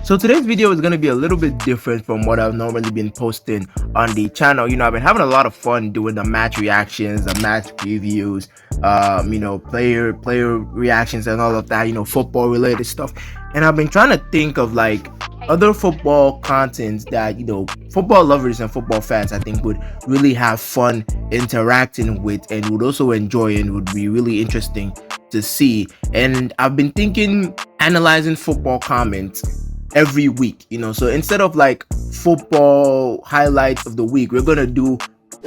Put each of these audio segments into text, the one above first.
So today's video is going to be a little bit different from what I've normally been posting on the channel. I've been having a lot of fun doing the match reactions, the match previews, player reactions and all of that, football related stuff. And I've been trying to think of like other football content that, football lovers and football fans, I think, would really have fun interacting with and would also enjoy and would be really interesting to see. And I've been thinking analyzing football comments every week, so instead of like football highlights of the week, we're gonna do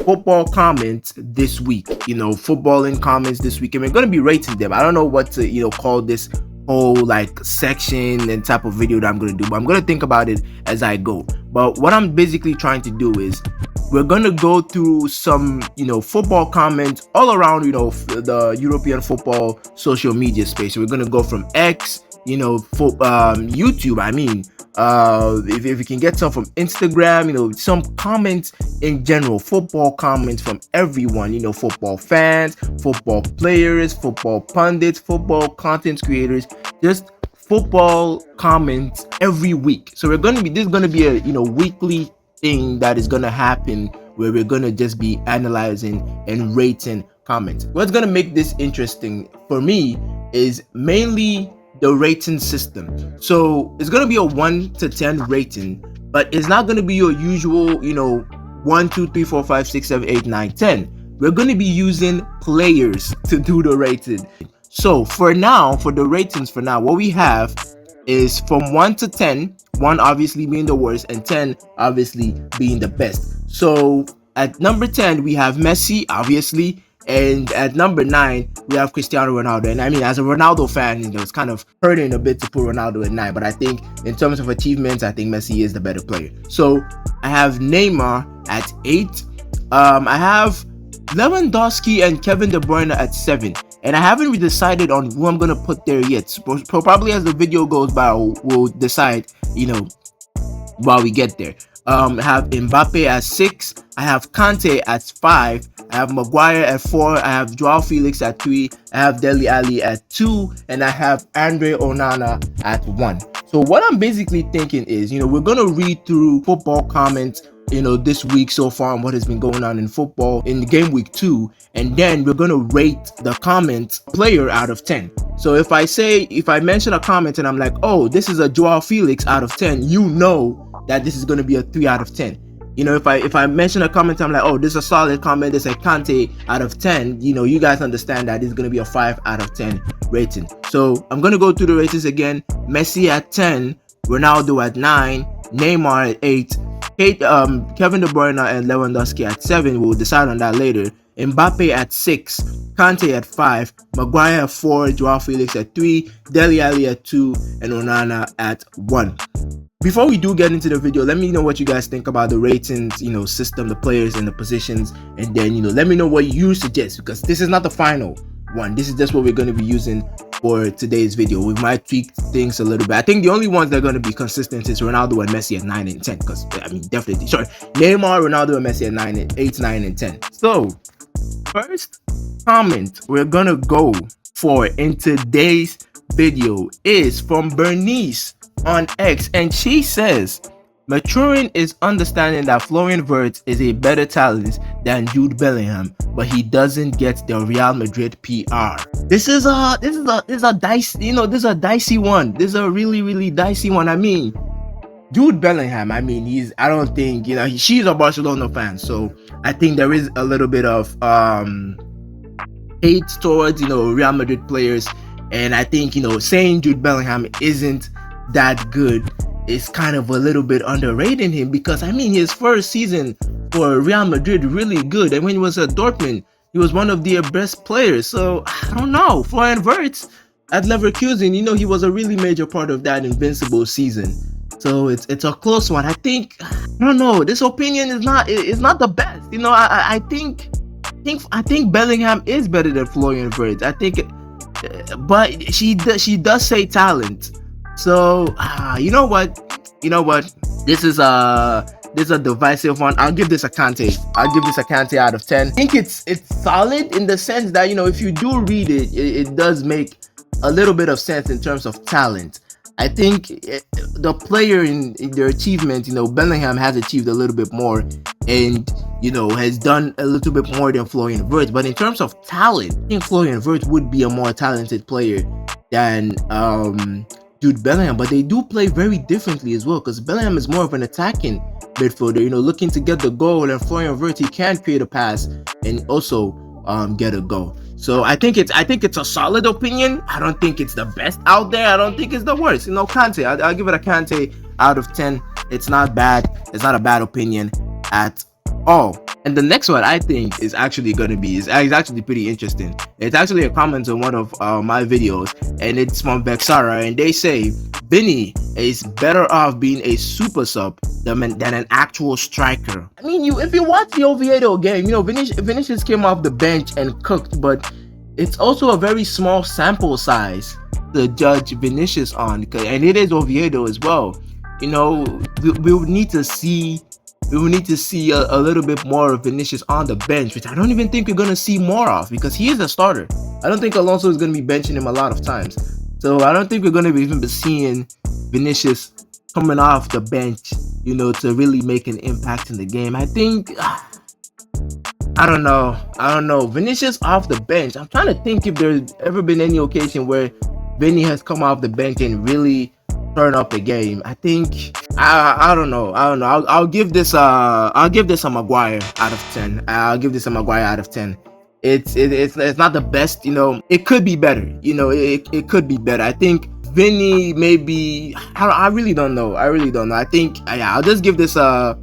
football comments this week, footballing comments this week, and we're gonna be rating them. I don't know what to call this whole like section and type of video that I'm gonna do, but I'm gonna think about it as I go. But what I'm basically trying to do is we're gonna go through some football comments all around the European football social media space. So we're gonna go from X, YouTube, if you can get some from Instagram, some comments in general, football comments from everyone, football fans, football players, football pundits, football content creators, just football comments every week. So this is gonna be a weekly thing that is gonna happen where we're gonna just be analyzing and rating comments. What's gonna make this interesting for me is mainly the rating system. So it's gonna be a 1 to 10 rating, but it's not gonna be your usual 1 2 3 4 5 6 7 8 9 10. We're gonna be using players to do the rating. So for the ratings for now, what we have is from 1 to 10, 1 obviously being the worst and 10 obviously being the best. So at number 10 we have Messi, obviously, and at number 9 we have Cristiano Ronaldo. And as a Ronaldo fan, it's kind of hurting a bit to put Ronaldo at 9, but I think in terms of achievements, I think Messi is the better player. So I have Neymar at 8. I have Lewandowski and Kevin De Bruyne at 7, and I haven't really decided on who I'm gonna put there yet. So probably as the video goes by, we'll decide while we get there. I have Mbappe at 6. I have Kante at 5. I have Maguire at 4. I have Joao Felix at 3. I have Dele Alli at 2, and I have Andre Onana at 1. So what I'm basically thinking is, we're gonna read through football comments this week so far and what has been going on in football in game week 2, and then we're gonna rate the comment player out of 10. So if I mention a comment and I'm like, oh, this is a Joao Felix out of 10, that this is going to be a 3 out of 10. If I mention a comment, I'm like, oh, this is a solid comment, this is a Kante out of 10, you guys understand that this is going to be a 5 out of 10 rating. So I'm going to go through the ratings again. Messi at 10, Ronaldo at 9, Neymar at 8, Kevin De Bruyne and Lewandowski at 7. We'll decide on that later. Mbappe at 6, Kante at 5, Maguire at 4, Joao Felix at 3, Dele Alli at 2, and Onana at 1. Before we do get into the video, let me know what you guys think about the ratings, system, the players and the positions, and then, let me know what you suggest, because this is not the final one. This is just what we're going to be using for today's video. We might tweak things a little bit. I think the only ones that are going to be consistent is Ronaldo and Messi at 9 and 10, because, definitely, sorry, Neymar, Ronaldo, and Messi at 8, 9, and 10. So, first comment we're going to go for in today's video is from Bernice on X, and she says, maturing is understanding that Florian Wirtz is a better talent than Jude Bellingham, but he doesn't get the Real Madrid PR. This is a dicey, this is a dicey one. This is a really dicey one. Jude Bellingham, I don't think, she's a Barcelona fan, so I think there is a little bit of hate towards, Real Madrid players, and I think, saying Jude Bellingham isn't that good is kind of a little bit underrating him, because his first season for Real Madrid really good, and when he was at Dortmund he was one of their best players. So I don't know, Florian Wirtz at Leverkusen, he was a really major part of that invincible season. So it's a close one. I don't know, this opinion is not the best. I think Bellingham is better than Florian Wirtz. But she does say talent. So you know what? This is a divisive one. I'll give this a Kante. Out of 10. I think it's solid in the sense that if you do read it, it does make a little bit of sense in terms of talent. I think the player in their achievement, Bellingham has achieved a little bit more, and has done a little bit more than Florian Wirtz. But in terms of talent, I think Florian Wirtz would be a more talented player than Jude Bellingham. But they do play very differently as well, because Bellingham is more of an attacking midfielder, looking to get the goal, and Florian Wirtz, he can create a pass and also get a goal. So I think it's a solid opinion. I don't think it's the best out there. I don't think it's the worst. Kante, I'll give it a Kante out of 10. It's not bad. It's not a bad opinion at all. And the next one I think is actually going to be is actually pretty interesting. It's actually a comment on one of my videos, and it's from Vexara, and they say Vinny is better off being a super sub than an actual striker. I mean, if you watch the Oviedo game, Vinicius came off the bench and cooked, but it's also a very small sample size to judge Vinicius on, and it is Oviedo as well. We would need to see a little bit more of Vinicius on the bench, which I don't even think we're going to see more of, because he is a starter. I don't think Alonso is going to be benching him a lot of times. So I don't think we're going to even be seeing Vinicius coming off the bench, to really make an impact in the game. I think, I don't know. Vinicius off the bench. I'm trying to think if there's ever been any occasion where Vinny has come off the bench and really turn up the game. I think I don't know. I'll give this a Maguire out of 10. I'll give this a Maguire out of 10. It's not the best, it could be better. It could be better. I think Vinny maybe I really don't know. I think I'll just give this I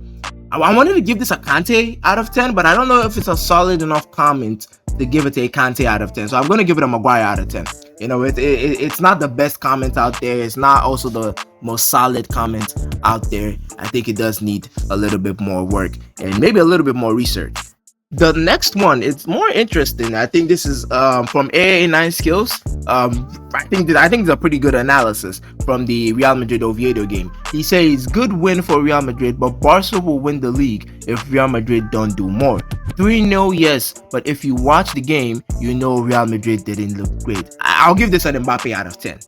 wanted to give this a Kante out of 10, but I don't know if it's a solid enough comment to give it a Kante out of 10. So I'm going to give it a Maguire out of 10. It's not the best comment out there. It's not also the most solid comment out there. I think it does need a little bit more work and maybe a little bit more research. The next one, it's more interesting. I think this is from AA9 Skills. I think it's a pretty good analysis from the Real Madrid Oviedo game. He says, good win for Real Madrid, but Barca will win the league if Real Madrid don't do more. 3-0, yes, but if you watch the game, Real Madrid didn't look great. I'll give this an Mbappe out of 10.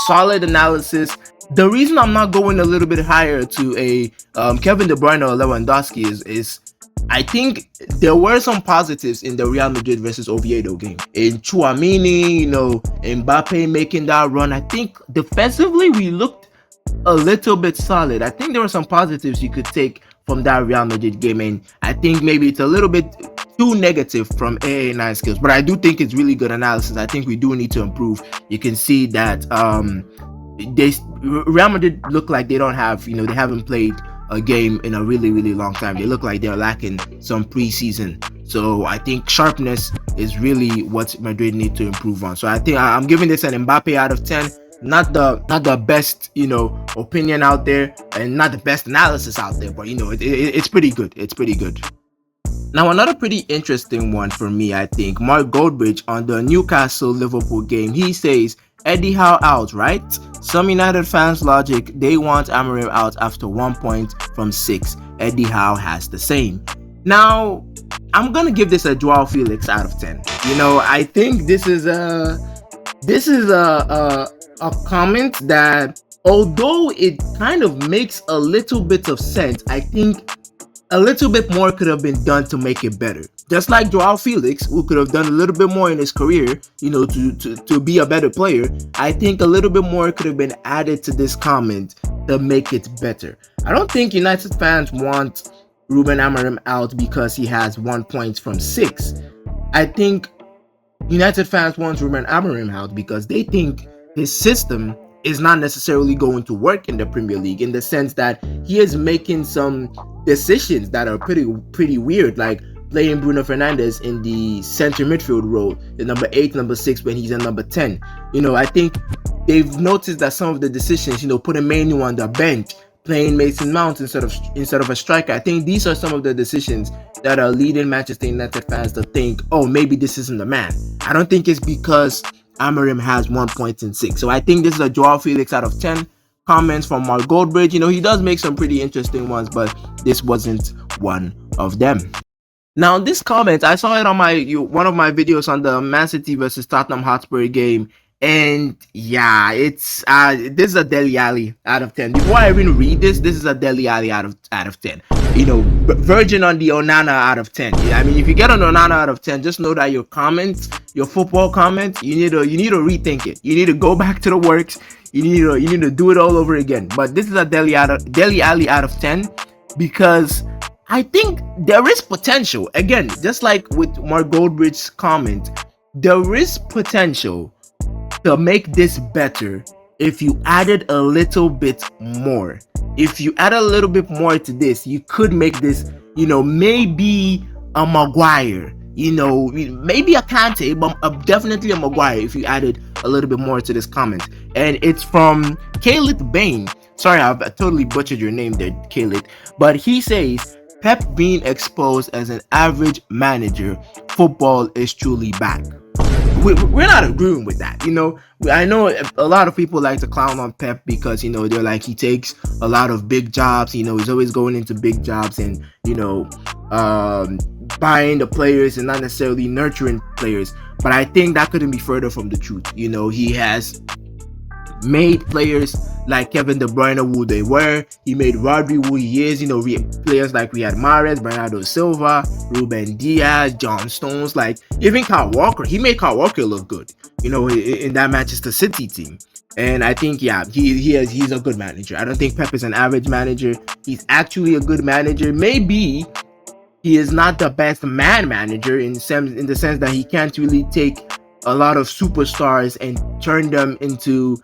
Solid analysis. The reason I'm not going a little bit higher to a Kevin De Bruyne or Lewandowski is I think there were some positives in the Real Madrid versus Oviedo game. In Tchouaméni, Mbappe making that run. I think defensively we looked a little bit solid. I think there were some positives you could take from that Real Madrid game, and I think maybe it's a little bit too negative from AA9 Skills, but I do think it's really good analysis. I think we do need to improve. You can see that Real Madrid look like they don't have, they haven't played a game in a really, really long time. They look like they're lacking some preseason. So I think sharpness is really what Madrid need to improve on. So I think I'm giving this an Mbappe out of 10. Not the best, opinion out there, and not the best analysis out there, but it's pretty good. It's pretty good. Now, another pretty interesting one for me, I think, Mark Goldbridge on the Newcastle-Liverpool game. He says, Eddie Howe out, right? Some United fans' logic, they want Amorim out after 1 point from 6. Eddie Howe has the same. Now, I'm gonna give this a Joao Felix out of 10. I think this is a comment that, although it kind of makes a little bit of sense, I think a little bit more could have been done to make it better. Just like Joao Felix, who could have done a little bit more in his career, to be a better player, I think a little bit more could have been added to this comment to make it better. I don't think United fans want Ruben Amorim out because he has 1 point from 6. I think United fans want Ruben Amorim out because they think his system is not necessarily going to work in the Premier League, in the sense that he is making some decisions that are pretty weird, like playing Bruno Fernandes in the center midfield role, the number 8, number 6 when he's in number 10. I think they've noticed that some of the decisions, putting Manu on the bench, playing Mason Mount instead of a striker. I think these are some of the decisions that are leading Manchester United fans to think, oh, maybe this isn't the man. I don't think it's because Amorim has 1 point in 6. So I think this is a Joao Felix out of 10. Comments from Mark Goldbridge. He does make some pretty interesting ones, but this wasn't one of them. Now, this comment, I saw it on one of my videos on the Man City versus Tottenham Hotspur game, And yeah, it's this is a Deli Alley out of 10. Before I even read this, this is a Deli Alley out of 10. You know, Virgin on the Onana out of 10. Yeah, I mean, if you get an Onana out of 10, just know that your comments, your football comments, you need to rethink it. You need to go back to the works. You need to do it all over again. But this is a Deli Alley out of 10 because I think there is potential. Again, just like with Mark Goldbridge's comment, there is potential to make this better if you added a little bit more. If you add a little bit more to this, you could make this, maybe a Maguire, maybe a Kante, but definitely a Maguire if you added a little bit more to this comment. And it's from Khalid Bain. Sorry, I've totally butchered your name there, Khalid. But he says, Pep being exposed as an average manager, football is truly back. We're not agreeing with that. I know a lot of people like to clown on Pep because they're like, he takes a lot of big jobs. He's always going into big jobs and buying the players and not necessarily nurturing players. But I think that couldn't be further from the truth. He has made players like Kevin De Bruyne who they were. He made Rodri who he is. Players like Riyad Mahrez, Bernardo Silva, Ruben Diaz, John Stones, like even Kyle Walker. He made Kyle Walker look good, in that Manchester City team. And I think, he's a good manager. I don't think Pep is an average manager. He's actually a good manager. Maybe he is not the best man manager in the sense that he can't really take a lot of superstars and turn them into,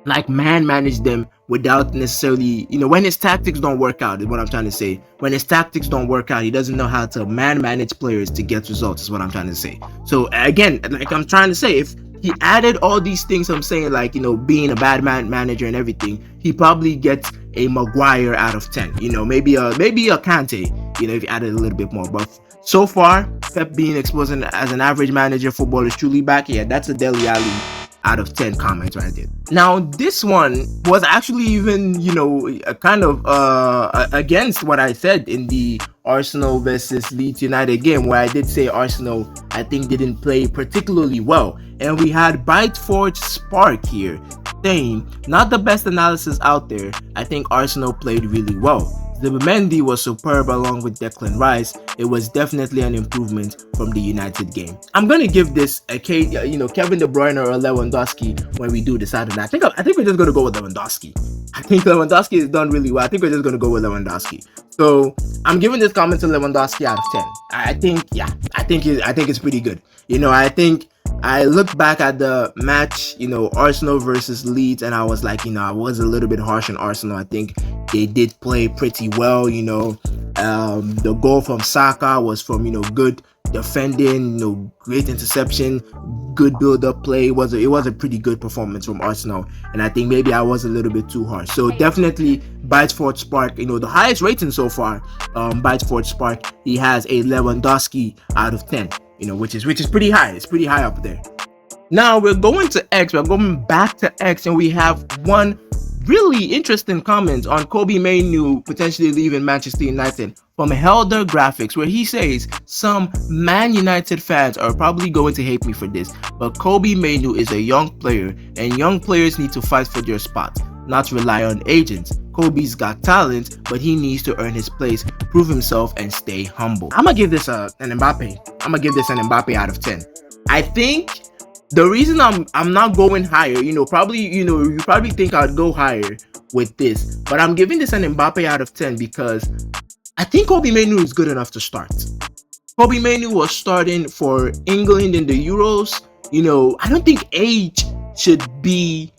like manage them without necessarily, when his tactics don't work out, is what I'm trying to say. When his tactics don't work out, he doesn't know how to manage players to get results, is what I'm trying to say. So again, like I'm trying to say, if he added all these things I'm saying, like, being a bad manager and everything, he probably gets a Maguire out of 10, maybe a Kante, if you added a little bit more. But so far, Pep being exposed as an average manager, football is truly back. Yeah, that's a Dele Alli out of 10 comments right there. Now, this one was actually even, kind of against what I said in the Arsenal versus Leeds United game, where I did say Arsenal, I think, didn't play particularly well. And we had Biteford Spark here saying, not the best analysis out there. I think Arsenal played really well. Zubimendi was superb along with Declan Rice. It was definitely an improvement from the United game. I'm gonna give this a Kevin De Bruyne or Lewandowski when we do decide on that. I think we're just gonna go with Lewandowski. I think Lewandowski has done really well. I think we're just gonna go with Lewandowski. So I'm giving this comment to Lewandowski out of 10. I think it's pretty good. I think I look back at the match, Arsenal versus Leeds, and I was like, I was a little bit harsh on Arsenal. I think they did play pretty well. The goal from Saka was from, good defending, great interception, good build-up play. It was a pretty good performance from Arsenal, and I think maybe I was a little bit too harsh. So definitely Biteford Spark, the highest rating so far. Biteford Spark, he has a Lewandowski out of 10. Which is pretty high. It's pretty high up there. Now we're going to X. We're going back to X, and we have one really interesting comment on Kobbie Mainoo potentially leaving Manchester United from Helder Graphics, where he says, some Man United fans are probably going to hate me for this, but Kobbie Mainoo is a young player, and young players need to fight for their spot, not rely on agents. Kobbie's got talent, but he needs to earn his place, prove himself, and stay humble. I'm gonna give this an Mbappe. I'm gonna give this an Mbappe out of 10. I think the reason I'm not going higher, you probably think I'd go higher with this, but I'm giving this an Mbappe out of 10 because I think Kobbie Mainoo is good enough to start. Kobbie Mainoo was starting for England in the Euros. I don't think age should be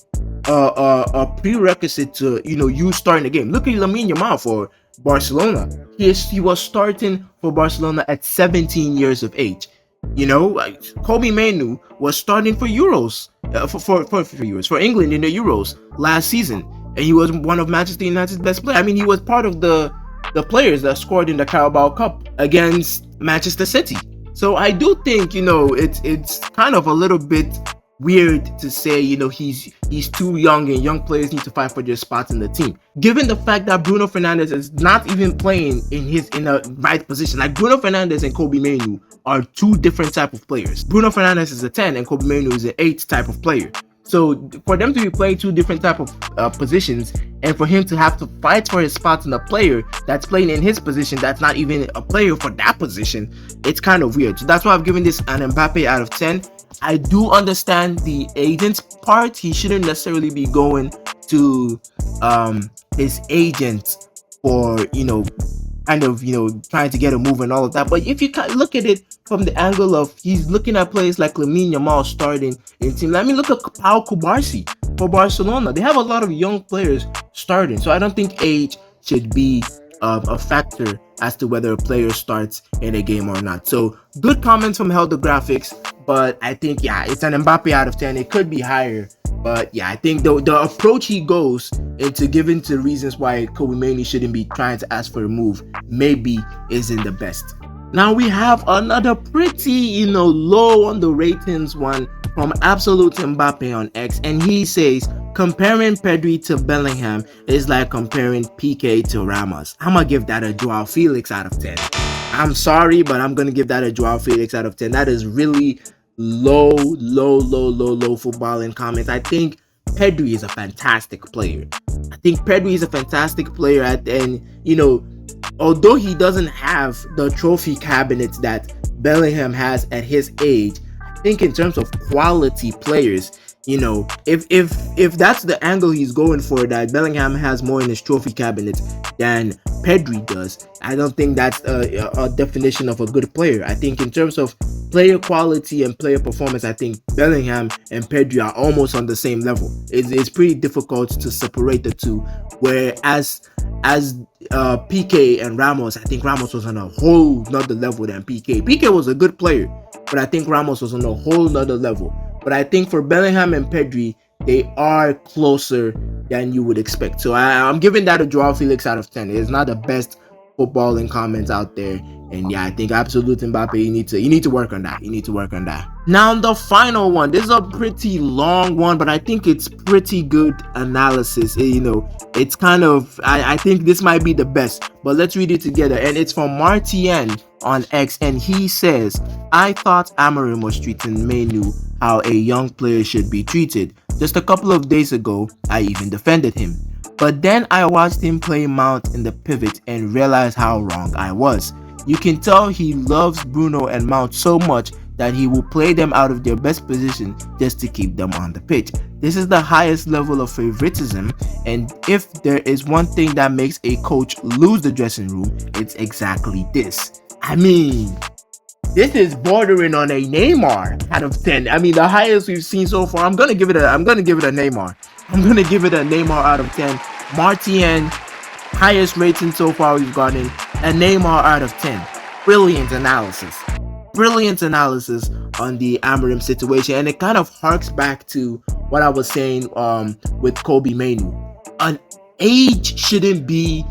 a prerequisite to you starting the game. Look at Lamine Yamal for Barcelona. He was starting for Barcelona at 17 years of age. Kobbie Mainoo was starting for Euros for England in the Euros last season, and he was one of Manchester United's best players. I mean, he was part of the players that scored in the Carabao Cup against Manchester City. So I do think it's kind of a little bit weird to say, he's too young and young players need to fight for their spots in the team. Given the fact that Bruno Fernandes is not even playing in a right position. Like Bruno Fernandes and Kobbie Mainoo are two different type of players. Bruno Fernandes is a 10 and Kobbie Mainoo is an 8 type of player. So for them to be playing two different type of positions, and for him to have to fight for his spots in a player that's playing in his position that's not even a player for that position, it's kind of weird. So that's why I've given this an Mbappe out of 10. I do understand the agent's part. He shouldn't necessarily be going to his agent for trying to get a move and all of that. But if you look at it from the angle of he's looking at players like Lamine Yamal starting in team. Let me look at Pau Cubarsí for Barcelona. They have a lot of young players starting, so I don't think age should be a factor as to whether a player starts in a game or not. So good comments from Helder Graphics, but I think it's an Mbappe out of 10. It could be higher, but I think the approach he goes into giving to reasons why Kobbie Mainoo shouldn't be trying to ask for a move maybe isn't the best. Now we have another pretty low on the ratings one from Absolute Mbappe on X, and he says comparing Pedri to Bellingham is like comparing PK to Ramos. I'm gonna give that a Joao Felix out of 10. I'm sorry, but I'm gonna give that a Joao Felix out of 10. That is really low footballing comments. I think Pedri is a fantastic player. And although he doesn't have the trophy cabinet that Bellingham has at his age, I think in terms of quality players, if that's the angle he's going for, that Bellingham has more in his trophy cabinet than Pedri does, I don't think that's a definition of a good player. I think in terms of player quality and player performance, I think Bellingham and Pedri are almost on the same level. It's pretty difficult to separate the two. Whereas PK and Ramos, I think Ramos was on a whole nother level than PK. PK was a good player, but I think Ramos was on a whole nother level. But I think for Bellingham and Pedri, they are closer than you would expect. So I'm giving that a Joao Felix out of 10. It's not the best footballing comments out there. And I think Absolute Mbappe, you need to work on that. Now the final one. This is a pretty long one, but I think it's pretty good analysis. It's kind of, I think this might be the best, but let's read it together. And it's from Martien on X, and he says, I thought Amorim was treating Mainoo how a young player should be treated. Just a couple of days ago, I even defended him. But then I watched him play Mount in the pivot and realized how wrong I was. You can tell he loves Bruno and Mount so much that he will play them out of their best position just to keep them on the pitch. This is the highest level of favoritism, and if there is one thing that makes a coach lose the dressing room, it's exactly this. I mean, this is bordering on a Neymar out of 10. I mean, the highest we've seen so far. I'm gonna give it a Neymar. I'm gonna give it a Neymar out of 10. Martien, highest rating so far we've gotten, a Neymar out of 10. Brilliant analysis on the Amorim situation, and it kind of harks back to what I was saying with Kobbie Mainoo. An age shouldn't be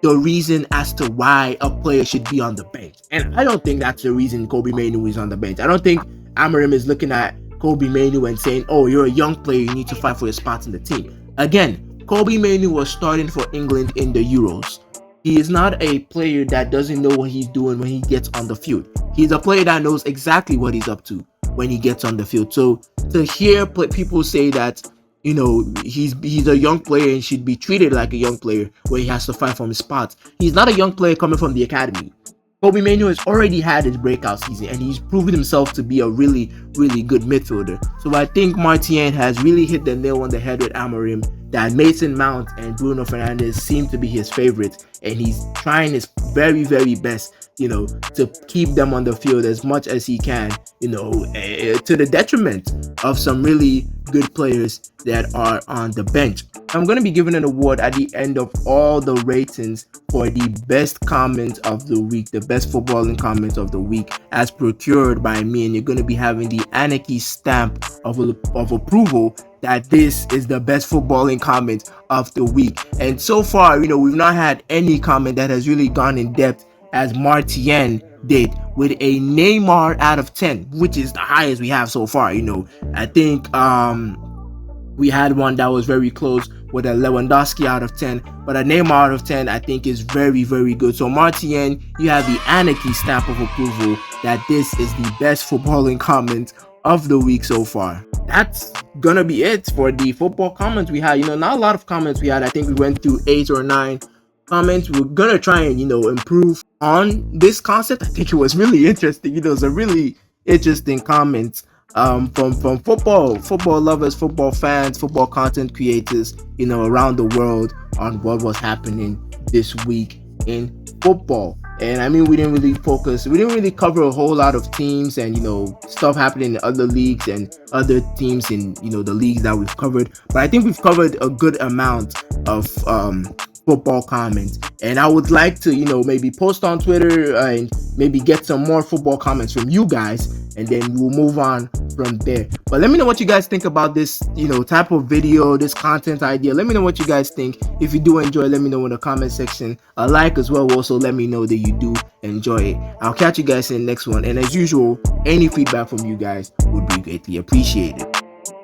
the reason as to why a player should be on the bench, and I don't think that's the reason Kobbie Mainoo is on the bench. I don't think Amorim is looking at Kobbie Mainoo and saying, oh, you're a young player, you need to fight for your spots in the team. Again, Kobbie Mainoo was starting for England in the Euros. He is not a player that doesn't know what he's doing when he gets on the field. He's a player that knows exactly what he's up to when he gets on the field. So to hear people say that, he's a young player and should be treated like a young player where he has to fight for his spots. He's not a young player coming from the academy. Kobbie Mainoo has already had his breakout season, and he's proven himself to be a really, really good midfielder. So I think Martien has really hit the nail on the head with Amorim, that Mason Mount and Bruno Fernandes seem to be his favorites, and he's trying his very, very best, to keep them on the field as much as he can, to the detriment of some really good players that are on the bench. I'm going to be giving an award at the end of all the ratings for the best comment of the week, the best footballing comment of the week, as procured by me, and you're going to be having the Anarchy stamp of approval that this is the best footballing comment of the week. And so far, we've not had any comment that has really gone in depth as Martien did with a Neymar out of 10, which is the highest we have so far. I think we had one that was very close with a Lewandowski out of 10, but a Neymar out of 10 I think is very, very good. So Martien, you have the Anarchy stamp of approval that this is the best footballing comment of the week so far. That's gonna be it for the football comments we had. Not a lot of comments we had. I think we went through 8 or 9 comments. We're gonna try and improve on this concept. I think it was really interesting. It's a really interesting comment from football lovers, football fans, football content creators around the world on what was happening this week in football. And I mean, we didn't really cover a whole lot of teams and stuff happening in other leagues and other teams in the leagues that we've covered, but I think we've covered a good amount of football comments. And I would like to maybe post on Twitter and maybe get some more football comments from you guys, and then we'll move on from there. But let me know what you guys think about this type of video, this content idea. Let me know what you guys think. If you do enjoy, let me know in the comment section. A like as well will also let me know that you do enjoy it. I'll catch you guys in the next one, and as usual, any feedback from you guys would be greatly appreciated.